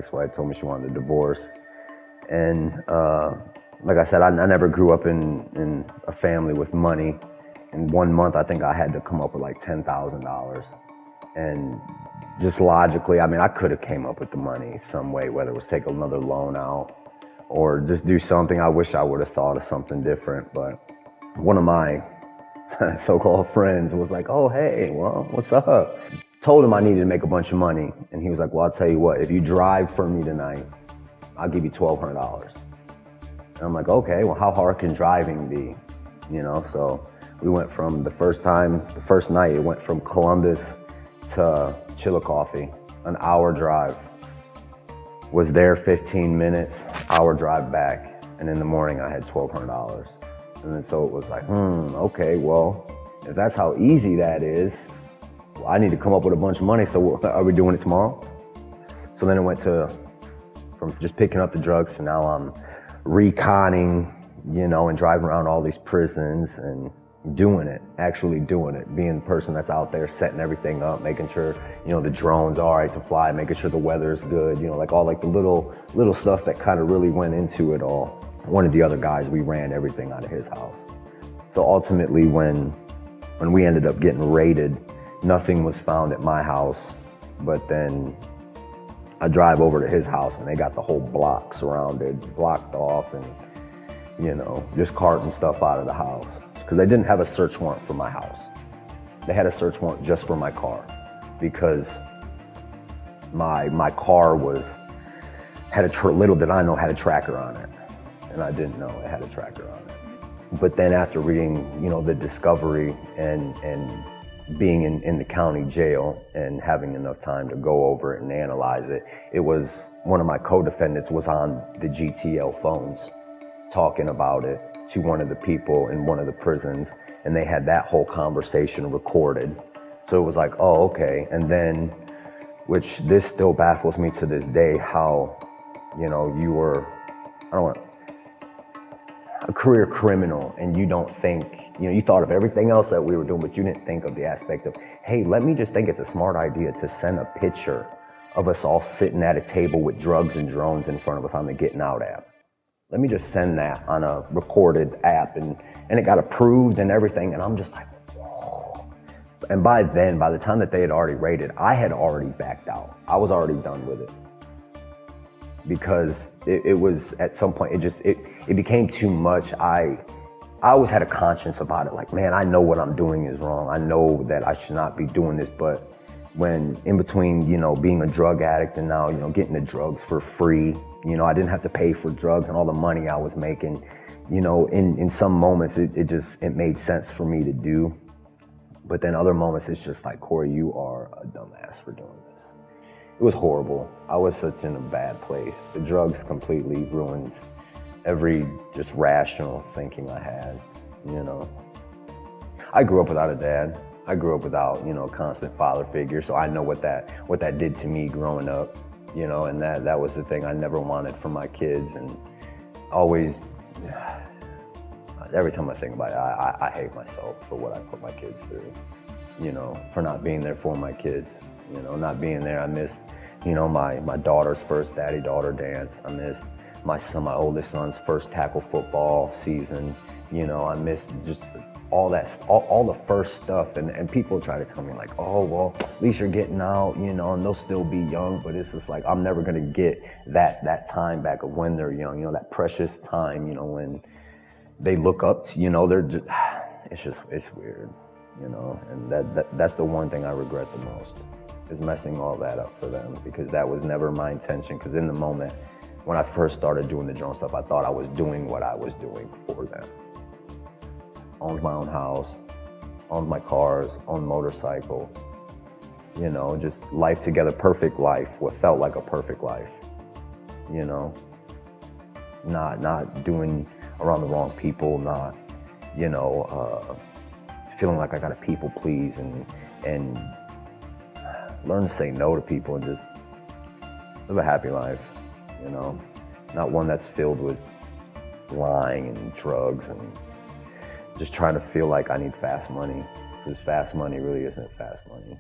ex-wife told me she wanted a divorce. And like I said, I never grew up in a family with money. In 1 month, I think I had to come up with like $10,000. And just logically, I mean, I could have came up with the money some way, whether it was take another loan out or just do something. I wish I would have thought of something different, but one of my so-called friends was like, oh, hey, well, what's up? Told him I needed to make a bunch of money. And he was like, well, I'll tell you what, if you drive for me tonight, I'll give you $1,200. And I'm like, okay, well, how hard can driving be? You know, so we went from the first night, it went from Columbus to Chillicothe, an hour drive. Was there 15 minutes, hour drive back. And in the morning I had $1,200. And then so it was like, okay, well, if that's how easy that is, well, I need to come up with a bunch of money, so are we doing it tomorrow? So then it went from just picking up the drugs to now I'm reconning, you know, and driving around all these prisons and doing it, actually doing it, being the person that's out there setting everything up, making sure, you know, the drone's all right to fly, making sure the weather's good, you know, like all like the little stuff that kind of really went into it all. One of the other guys, we ran everything out of his house. So ultimately when we ended up getting raided, nothing was found at my house, but then I drive over to his house and they got the whole block surrounded, blocked off, and, you know, just carting stuff out of the house. Because they didn't have a search warrant for my house. They had a search warrant just for my car, because my car little did I know, had a tracker on it. And I didn't know it had a tracker on it. But then after reading, you know, the discovery and being in the county jail and having enough time to go over it and analyze it, it was one of my co-defendants was on the GTL phones talking about it to one of the people in one of the prisons, and they had that whole conversation recorded. So it was like, oh, okay. And then, which this still baffles me to this day, how, you know, you were, a career criminal, and you don't think, you know, you thought of everything else that we were doing, but you didn't think of the aspect of, hey, let me just think it's a smart idea to send a picture of us all sitting at a table with drugs and drones in front of us on the Getting Out app. Let me just send that on a recorded app, and it got approved and everything, and I'm just like, whoa. And by the time that they had already raided, I had already backed out. I was already done with it. Because it was, at some point, it became too much. I always had a conscience about it, like, man, I know what I'm doing is wrong. I know that I should not be doing this, but when in between, you know, being a drug addict and now, you know, getting the drugs for free, you know, I didn't have to pay for drugs, and all the money I was making, you know, in some moments it made sense for me to do. But then other moments it's just like, Corey, you are a dumbass for doing this. It was horrible. I was such in a bad place. The drugs completely ruined every just rational thinking I had, you know. I grew up without a dad. I grew up without, you know, a constant father figure, so I know what that did to me growing up, you know, and that was the thing I never wanted for my kids. And always, every time I think about it, I hate myself for what I put my kids through, you know, for not being there for my kids, you know, not being there. I missed, you know, my daughter's first daddy-daughter dance. I missed my oldest son's first tackle football season. You know, I missed just all the first stuff, and people try to tell me like, oh, well, at least you're getting out, you know, and they'll still be young, but it's just like, I'm never gonna get that time back of when they're young, you know, that precious time, you know, when they look up to, you know, it's weird, you know, and that's the one thing I regret the most, is messing all that up for them, because that was never my intention. Because in the moment, when I first started doing the drone stuff, I thought I was doing what I was doing for them. Owned my own house, owned my cars, owned motorcycle, you know, just life together, perfect life, what felt like a perfect life, you know, not doing around the wrong people, not, you know, feeling like I gotta people please, and learn to say no to people and just live a happy life, you know, not one that's filled with lying and drugs and just trying to feel like I need fast money, because fast money really isn't fast money.